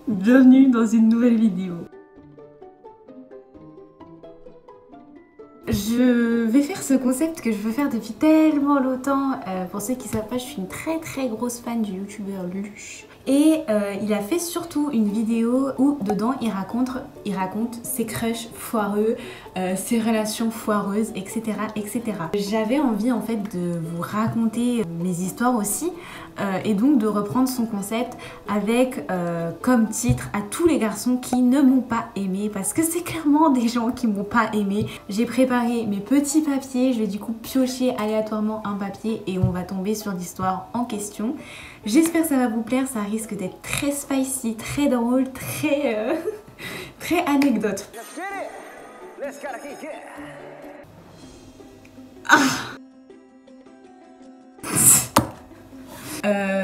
Bienvenue dans une nouvelle vidéo. Je vais faire ce concept que je veux faire depuis tellement longtemps. Pour ceux qui ne savent pas, je suis une très grosse fan du youtubeur Luche. Et il a fait surtout une vidéo où dedans il raconte ses crushs foireux, ses relations foireuses, etc. etc. J'avais envie en fait de vous raconter mes histoires aussi et donc de reprendre son concept avec comme titre à tous les garçons qui ne m'ont pas aimé, parce que c'est clairement des gens qui m'ont pas aimé. J'ai préparé mes petits papiers, je vais du coup piocher aléatoirement un papier et on va tomber sur l'histoire en question. J'espère que ça va vous plaire, ça risque d'être très spicy, très drôle, très très anecdote.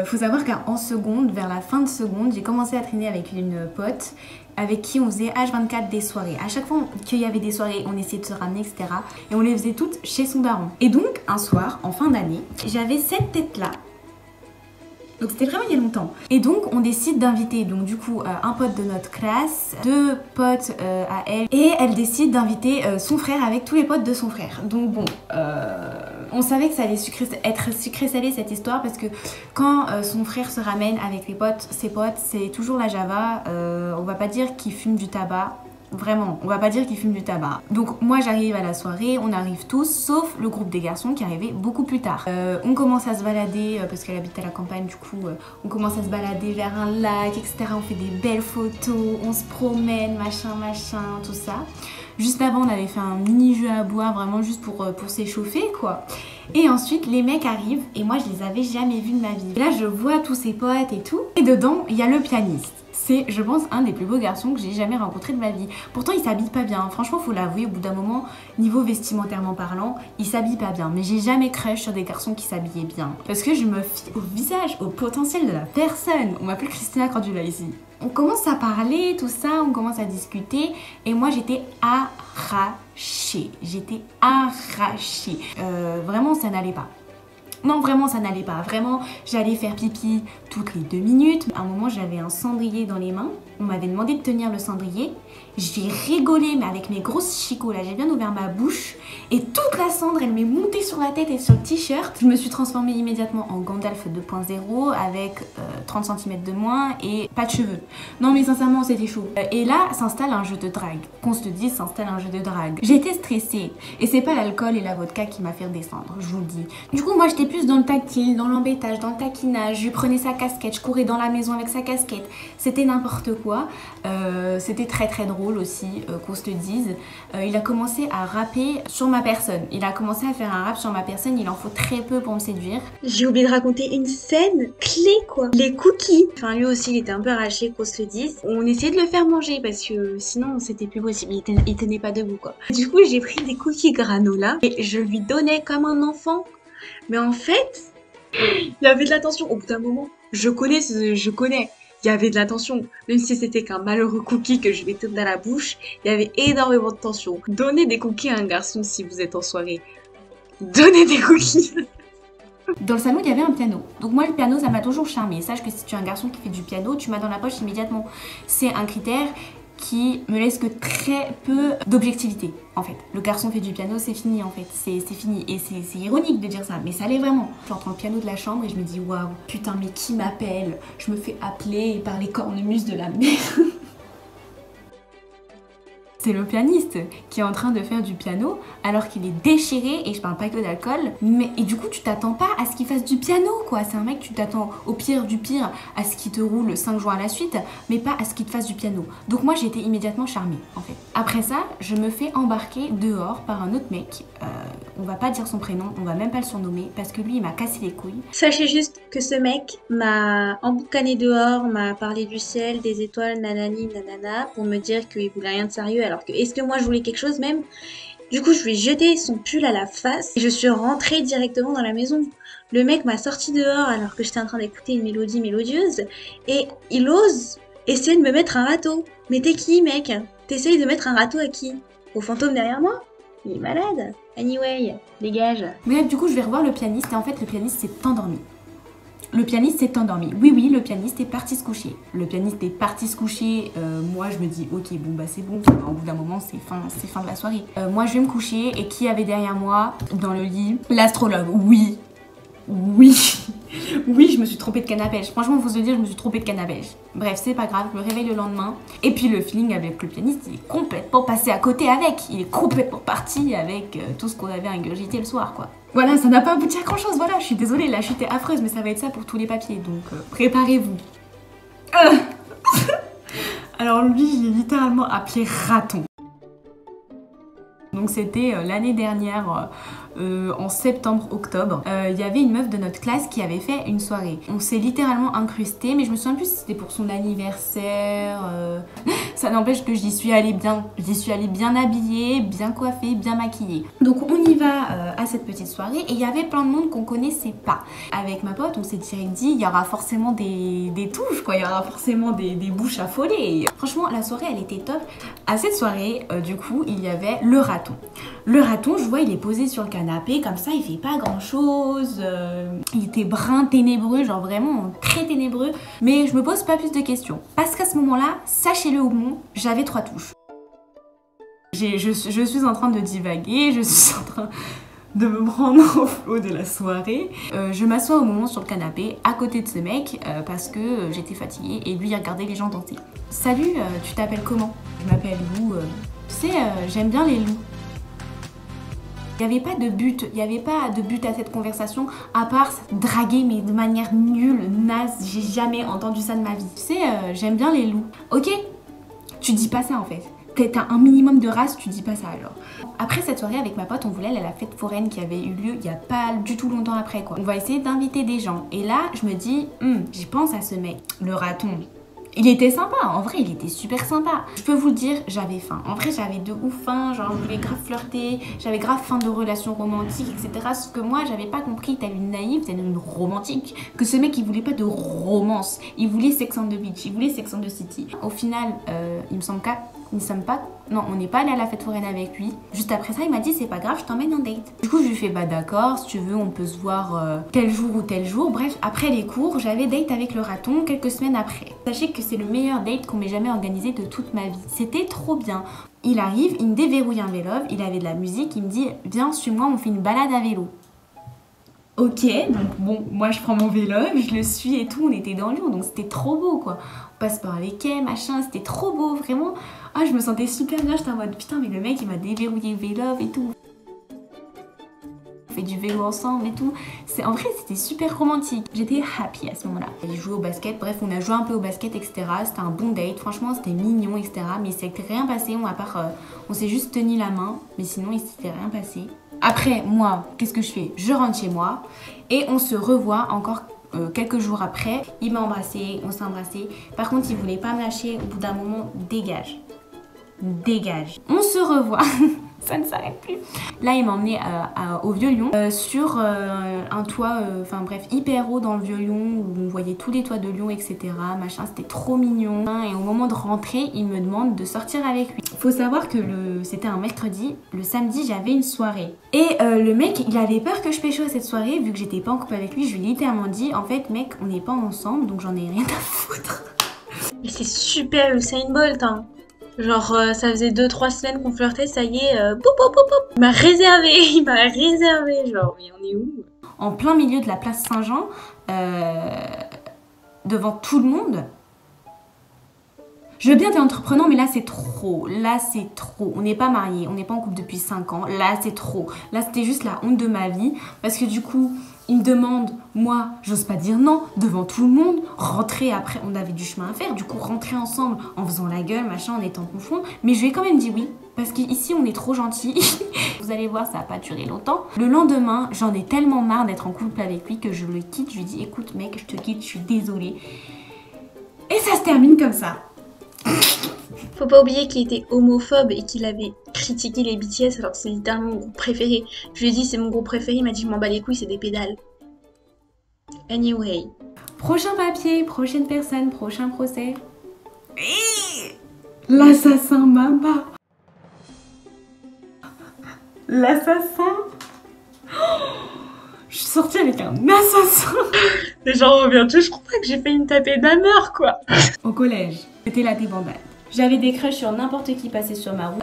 Faut savoir qu'en seconde, vers la fin de seconde, j'ai commencé à traîner avec une pote avec qui on faisait H24 des soirées. À chaque fois qu'il y avait des soirées, on essayait de se ramener, etc. Et on les faisait toutes chez son daron. Et donc, un soir, en fin d'année, j'avais cette tête-là. Donc c'était vraiment il y a longtemps. Et donc on décide d'inviter donc du coup un pote de notre classe, deux potes à elle, et elle décide d'inviter son frère avec tous les potes de son frère. Donc bon, on savait que ça allait être sucré-salé cette histoire, parce que quand son frère se ramène avec ses potes, c'est toujours la Java. On va pas dire qu'il fume du tabac. Vraiment, on va pas dire qu'il fume du tabac. Donc moi j'arrive à la soirée, on arrive tous, sauf le groupe des garçons qui arrivait beaucoup plus tard. On commence à se balader, parce qu'elle habite à la campagne du coup, on commence à se balader vers un lac, etc. On fait des belles photos, on se promène, machin, tout ça. Juste avant on avait fait un mini jeu à boire, vraiment juste pour s'échauffer quoi. Et ensuite les mecs arrivent et moi je les avais jamais vus de ma vie. Et là je vois tous ses potes et tout, et dedans il y a le pianiste. C'est, je pense, un des plus beaux garçons que j'ai jamais rencontré de ma vie. Pourtant, il s'habille pas bien. Franchement, faut l'avouer, au bout d'un moment, niveau vestimentairement parlant, il s'habille pas bien. Mais j'ai jamais crush sur des garçons qui s'habillaient bien. Parce que je me fie au visage, au potentiel de la personne. On m'appelle Christina Cordula ici. On commence à parler, tout ça, on commence à discuter. Et moi, j'étais arrachée. Vraiment, ça n'allait pas. Non, vraiment, ça n'allait pas. Vraiment, j'allais faire pipi toutes les 2 minutes. À un moment, j'avais un cendrier dans les mains. On m'avait demandé de tenir le cendrier. J'ai rigolé, mais avec mes grosses chicots, là, j'ai bien ouvert ma bouche. Et toute la cendre, elle m'est montée sur la tête et sur le t-shirt. Je me suis transformée immédiatement en Gandalf 2.0 avec 30 cm de moins et pas de cheveux. Non, mais sincèrement, c'était chaud. Et là, s'installe un jeu de drague. Qu'on se le dise, s'installe un jeu de drague. J'étais stressée. Et c'est pas l'alcool et la vodka qui m'a fait redescendre, je vous le dis. Du coup, moi, j'étais plus dans le tactile, dans l'embêtage, dans le taquinage. Je lui prenais sa casquette, je courais dans la maison avec sa casquette. C'était n'importe quoi. C'était très drôle aussi, qu'on se le dise. Il a commencé à rapper sur ma personne. Il a commencé à faire un rap sur ma personne. Il en faut très peu pour me séduire. J'ai oublié de raconter une scène clé quoi. Les cookies. Enfin lui aussi il était un peu arraché qu'on se le dise. On essayait de le faire manger parce que sinon c'était plus possible. Il tenait pas debout quoi. Du coup j'ai pris des cookies granola et je lui donnais comme un enfant. Mais en fait, il y avait de la tension. Au bout d'un moment, je connais. Il y avait de la tension. Même si c'était qu'un malheureux cookie que je vais mettais dans la bouche, il y avait énormément de tension. Donnez des cookies à un garçon si vous êtes en soirée. Donnez des cookies. Dans le salon, il y avait un piano. Donc moi, le piano, ça m'a toujours charmé. Sache que si tu es un garçon qui fait du piano, tu m'as dans la poche immédiatement. C'est un critère qui me laisse que très peu d'objectivité, en fait. Le garçon fait du piano, c'est fini, en fait. C'est fini. Et c'est ironique de dire ça, mais ça l'est vraiment. J'entends le piano de la chambre et je me dis, waouh, putain, mais qui m'appelle? Je me fais appeler par les cornemuses de la mer. C'est le pianiste qui est en train de faire du piano alors qu'il est déchiré, et je parle pas que d'alcool, mais et du coup tu t'attends pas à ce qu'il fasse du piano quoi. C'est un mec, tu t'attends au pire du pire à ce qu'il te roule 5 jours à la suite, mais pas à ce qu'il te fasse du piano. Donc moi j'ai été immédiatement charmée en fait. Après ça, je me fais embarquer dehors par un autre mec. On va pas dire son prénom, on va même pas le surnommer parce que lui il m'a cassé les couilles. Sachez juste que ce mec m'a emboucané dehors, m'a parlé du ciel, des étoiles, nanani, nanana, pour me dire qu'il voulait rien de sérieux, alors que est-ce que moi je voulais quelque chose même? Du coup, je lui ai jeté son pull à la face et je suis rentrée directement dans la maison. Le mec m'a sorti dehors alors que j'étais en train d'écouter une mélodie mélodieuse et il ose essayer de me mettre un râteau. Mais t'es qui, mec? T'essayes de mettre un râteau à qui? Au fantôme derrière moi? Il est malade. Anyway, dégage. Bref, du coup je vais revoir le pianiste et en fait le pianiste s'est endormi. Le pianiste s'est endormi. Oui, oui, le pianiste est parti se coucher. Le pianiste est parti se coucher. Moi, je me dis, ok, bon, bah c'est bon. Au bout d'un moment, c'est fin de la soirée. Moi, je vais me coucher. Et qui avait derrière moi, dans le lit? L'astrologue. Oui. Oui. Oui, je me suis trompée de canne à pêche. Franchement, faut se le dire, je me suis trompée de canne à pêche. Bref, c'est pas grave, je me réveille le lendemain. Et puis le feeling avec le pianiste, il est complètement passé à côté avec. Il est complètement parti avec tout ce qu'on avait ingurgité le soir, quoi. Voilà, ça n'a pas abouti à grand chose, voilà, je suis désolée, la chute est affreuse, mais ça va être ça pour tous les papiers, donc préparez-vous. Alors lui, je l'ai littéralement appelé raton. Donc c'était l'année dernière, en septembre-octobre, il y avait une meuf de notre classe qui avait fait une soirée. On s'est littéralement incrusté, mais je me souviens plus si c'était pour son anniversaire. Ça n'empêche que j'y suis allée bien habillée, bien coiffée, bien maquillée. Donc on y va à cette petite soirée et il y avait plein de monde qu'on connaissait pas. Avec ma pote, on s'est direct dit, il y aura forcément des touches, quoi, il y aura forcément des bouches affolées. Franchement, la soirée, elle était top. À cette soirée, du coup, il y avait le raton. Le raton, je vois, il est posé sur le canapé, comme ça, il fait pas grand chose. Il était brun ténébreux, genre vraiment très ténébreux. Mais je me pose pas plus de questions. Parce qu'à ce moment-là, sachez-le ou non, j'avais 3 touches. Je suis en train de divaguer, je suis en train de me prendre au flot de la soirée. Je m'assois au moment sur le canapé, à côté de ce mec, parce que j'étais fatiguée et lui il regardait les gens danser. Salut, tu t'appelles comment? Je m'appelle Lou. Tu sais, j'aime bien les loups. Il n'y avait pas de but à cette conversation, à part draguer, mais de manière nulle, naze. J'ai jamais entendu ça de ma vie. Tu sais, j'aime bien les loups. Ok? Tu dis pas ça en fait. T'as un minimum de race, tu dis pas ça alors. Après cette soirée avec ma pote, on voulait aller à la fête foraine qui avait eu lieu il y a pas du tout longtemps après, quoi. On va essayer d'inviter des gens. Et là, je me dis, j'y pense à ce mec, le raton. Il était sympa, en vrai il était super sympa. Je peux vous le dire, j'avais faim. En vrai j'avais de ouf faim, genre je voulais grave flirter, j'avais grave faim de relations romantiques, etc. Sauf que moi j'avais pas compris, telle une naïve, telle une romantique, que ce mec il voulait pas de romance, il voulait Sex and the Beach, il voulait Sex and the City. Au final, il me semble qu'à non, on n'est pas allé à la fête foraine avec lui. Juste après ça, il m'a dit c'est pas grave, je t'emmène en date. Du coup, je lui fais bah d'accord, si tu veux, on peut se voir tel jour ou tel jour. Bref, après les cours, j'avais date avec le raton quelques semaines après. Sachez que c'est le meilleur date qu'on m'ait jamais organisé de toute ma vie. C'était trop bien. Il arrive, il me déverrouille un vélo, il avait de la musique, il me dit viens, suis-moi, on fait une balade à vélo. Ok, donc bon, moi je prends mon vélo, je le suis et tout, on était dans Lyon, donc c'était trop beau quoi. On passe par les quais, machin, c'était trop beau, vraiment. Ah, je me sentais super bien, j'étais en mode putain, mais le mec il m'a déverrouillé le vélo et tout. On fait du vélo ensemble et tout. En vrai, c'était super romantique. J'étais happy à ce moment-là. Il jouait au basket, bref, on a joué un peu au basket, etc. C'était un bon date, franchement, c'était mignon, etc. Mais il s'était rien passé, on s'est juste tenu la main, mais sinon il s'était rien passé. Après, moi, qu'est-ce que je fais? Je rentre chez moi et on se revoit encore quelques jours après. Il m'a embrassée, on s'est embrassé. Par contre, il voulait pas me lâcher. Au bout d'un moment, dégage. Dégage. On se revoit. Ça ne s'arrête plus. Là, il m'a emmené au Vieux-Lyon, sur un toit, enfin bref, hyper haut dans le Vieux-Lyon, où on voyait tous les toits de Lyon, etc. Machin, c'était trop mignon. Et au moment de rentrer, il me demande de sortir avec lui. Faut savoir que c'était un mercredi, le samedi, j'avais une soirée. Et le mec, il avait peur que je pécho à cette soirée, vu que j'étais pas en couple avec lui. Je lui ai littéralement dit, en fait, mec, on n'est pas ensemble, donc j'en ai rien à foutre. Mais c'est super Usain Bolt, hein. Genre, ça faisait 2-3 semaines qu'on flirtait, ça y est, poup, poup, poup, poup. Il m'a réservé, genre, mais on est où? En plein milieu de la place Saint-Jean, devant tout le monde. Je veux bien, t'es entreprenant, mais là c'est trop. Là c'est trop. On n'est pas mariés, on n'est pas en couple depuis 5 ans. Là c'est trop. Là c'était juste la honte de ma vie. Parce que du coup, il me demande, moi, j'ose pas dire non, devant tout le monde. Rentrer après, on avait du chemin à faire. Du coup, rentrer ensemble en faisant la gueule, machin, en étant confond. Mais je lui ai quand même dit oui. Parce qu'ici, on est trop gentils. Vous allez voir, ça n'a pas duré longtemps. Le lendemain, j'en ai tellement marre d'être en couple avec lui que je le quitte. Je lui dis, écoute mec, je te quitte, je suis désolée. Et ça se termine comme ça. Faut pas oublier qu'il était homophobe et qu'il avait critiqué les BTS alors que c'est littéralement mon groupe préféré. Je lui ai dit c'est mon groupe préféré, il m'a dit je m'en bats les couilles, c'est des pédales. Anyway. Prochain papier, prochaine personne, prochain procès. L'assassin Mama. L'assassin. Je suis sortie avec un assassin. Mais j'en reviens toujours pas que j'ai fait une tapée d'ameur, quoi. Au collège, c'était la débandade. J'avais des crushs sur n'importe qui passait sur ma route.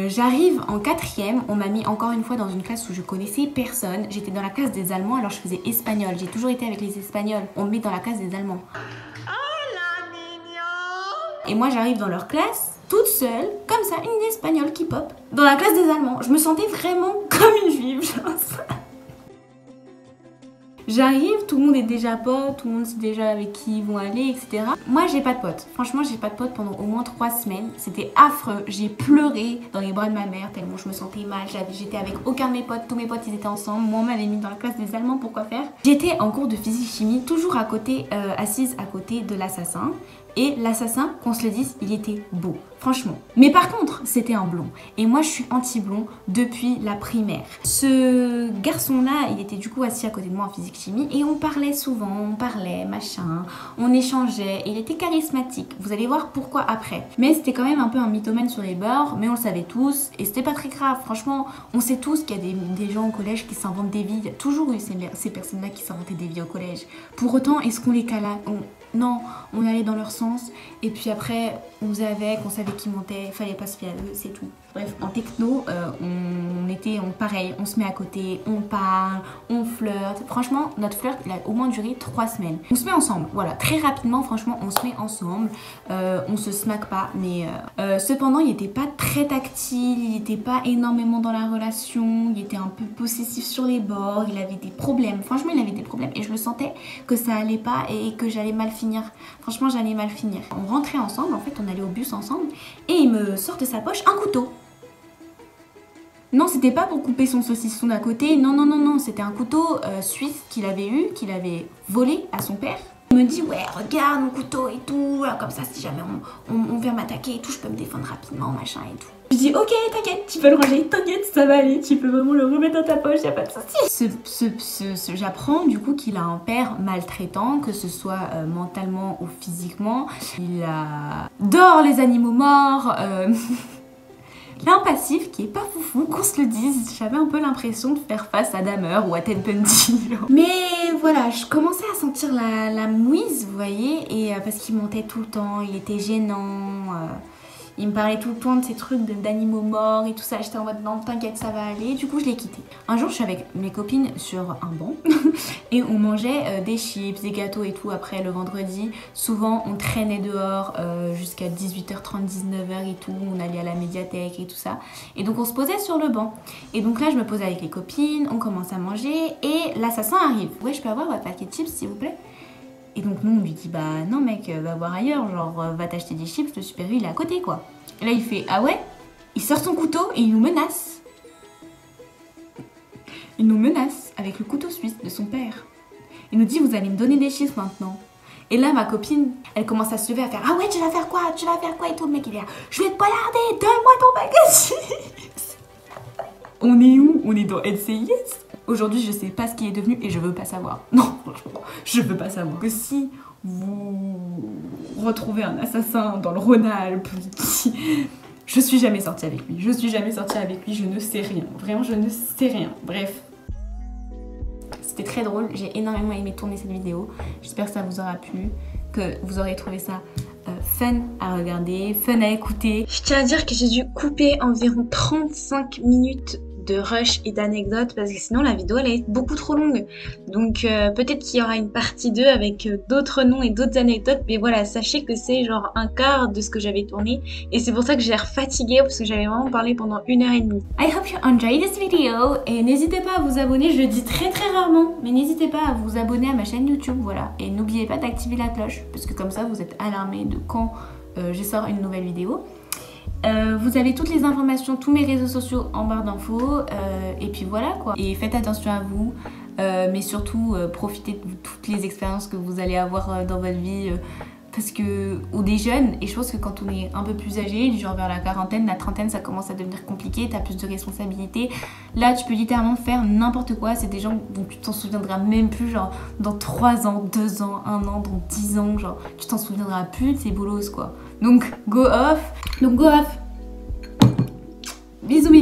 J'arrive en 4e, on m'a mis encore une fois dans une classe où je connaissais personne. J'étais dans la classe des Allemands, alors je faisais espagnol. J'ai toujours été avec les Espagnols. On me met dans la classe des Allemands. Oh la mignonne! Et moi j'arrive dans leur classe, toute seule, comme ça, une Espagnole qui pop, dans la classe des Allemands. Je me sentais vraiment comme une juive, genre ça. J'arrive, tout le monde est déjà pote, tout le monde sait déjà avec qui ils vont aller, etc. Moi, j'ai pas de pote. Franchement, j'ai pas de pote pendant au moins 3 semaines. C'était affreux. J'ai pleuré dans les bras de ma mère tellement je me sentais mal. J'étais avec aucun de mes potes. Tous mes potes, ils étaient ensemble. Moi, on m'avait mis dans la classe des Allemands. Pourquoi faire? J'étais en cours de physique-chimie, toujours à côté, assise à côté de l'assassin. Et l'assassin, qu'on se le dise, il était beau, franchement. Mais par contre, c'était un blond. Et moi, je suis anti-blond depuis la primaire. Ce garçon-là, il était du coup assis à côté de moi en physique-chimie. Et on parlait souvent, on parlait, machin. On échangeait. Il était charismatique. Vous allez voir pourquoi après. Mais c'était quand même un peu un mythomane sur les bords. Mais on le savait tous. Et c'était pas très grave. Franchement, on sait tous qu'il y a des gens au collège qui s'inventent des vies. Il y a toujours eu ces personnes-là qui s'inventaient des vies au collège. Pour autant, est-ce qu'on les cala? Non, on allait dans leur sens et puis après on faisait avec, on savait qui montait, fallait pas se fier à eux, c'est tout. Bref, en techno, pareil, on se met à côté, on parle, on flirte. Franchement, notre flirt, il a au moins duré 3 semaines. On se met ensemble, voilà, très rapidement, franchement, on se met ensemble. On se smack pas, mais cependant, il était pas très tactile, il était pas énormément dans la relation, il était un peu possessif sur les bords, il avait des problèmes. Franchement, il avait des problèmes et je le sentais que ça allait pas et que j'allais mal finir. Franchement, j'allais mal finir. On rentrait ensemble, en fait, on allait au bus ensemble et il me sort de sa poche un couteau. Non, c'était pas pour couper son saucisson d'à côté, non, non, non, non, c'était un couteau suisse qu'il avait eu, qu'il avait volé à son père. Il me dit, ouais, regarde mon couteau et tout, comme ça, si jamais on vient m'attaquer et tout, je peux me défendre rapidement, machin et tout. Je dis, ok, t'inquiète, tu peux le ranger, t'inquiète, ça va aller, tu peux vraiment le remettre dans ta poche, y a pas de souci. J'apprends du coup qu'il a un père maltraitant, que ce soit mentalement ou physiquement. Il adore les animaux morts, Il a un passif qui est pas foufou, qu'on se le dise. J'avais un peu l'impression de faire face à Dahmer ou à Ted Bundy. Mais voilà, je commençais à sentir la mouise, vous voyez, et parce qu'il montait tout le temps, il était gênant. Il me parlait tout le temps de ces trucs d'animaux morts et tout ça. J'étais en mode non, t'inquiète, ça va aller. Du coup, je l'ai quitté. Un jour, je suis avec mes copines sur un banc et on mangeait des chips, des gâteaux et tout après le vendredi. Souvent, on traînait dehors jusqu'à 18h30, 19h et tout. On allait à la médiathèque et tout ça. Et donc, on se posait sur le banc. Et donc là, je me posais avec les copines, on commence à manger et l'assassin arrive. Ouais, je peux avoir votre paquet de chips, s'il vous plaît? Et donc nous on lui dit bah non mec, va voir ailleurs, genre va t'acheter des chips, le Super U il est à côté quoi. Et là il fait ah ouais? Il sort son couteau et il nous menace. Il nous menace avec le couteau suisse de son père. Il nous dit vous allez me donner des chips maintenant. Et là ma copine, elle commence à se lever à faire ah ouais tu vas faire quoi? Tu vas faire quoi et tout. Le mec il est là, je vais te poignarder, donne-moi ton paquet de chips. On est où? On est dans NCIS. Aujourd'hui, je sais pas ce qu'il est devenu et je veux pas savoir. Non, franchement, je veux pas savoir. Que si vous retrouvez un assassin dans le Rhône-Alpes, je suis jamais sortie avec lui. Je suis jamais sortie avec lui, je ne sais rien. Vraiment, je ne sais rien. Bref. C'était très drôle, j'ai énormément aimé tourner cette vidéo. J'espère que ça vous aura plu, que vous aurez trouvé ça fun à regarder, fun à écouter. Je tiens à dire que j'ai dû couper environ 35 minutes de rush et d'anecdotes parce que sinon la vidéo elle est beaucoup trop longue. Donc peut-être qu'il y aura une partie 2 avec d'autres noms et d'autres anecdotes, mais voilà, sachez que c'est genre un quart de ce que j'avais tourné et c'est pour ça que j'ai l'air fatiguée parce que j'avais vraiment parlé pendant 1h30. I hope you enjoyed this video et n'hésitez pas à vous abonner, je le dis très rarement, mais n'hésitez pas à vous abonner à ma chaîne YouTube, voilà. Et n'oubliez pas d'activer la cloche parce que comme ça vous êtes alarmés de quand je sors une nouvelle vidéo. Vous avez toutes les informations, tous mes réseaux sociaux en barre d'infos et puis voilà quoi. Et faites attention à vous, mais surtout profitez de toutes les expériences que vous allez avoir dans votre vie parce que on est jeune et je pense que quand on est un peu plus âgé, du genre vers la quarantaine, la trentaine, ça commence à devenir compliqué, t'as plus de responsabilités. Là tu peux littéralement faire n'importe quoi, c'est des gens dont tu t'en souviendras même plus, genre dans 3 ans, 2 ans, 1 an, dans 10 ans, genre tu t'en souviendras plus de ces bolos quoi. Donc go off. Bisous mes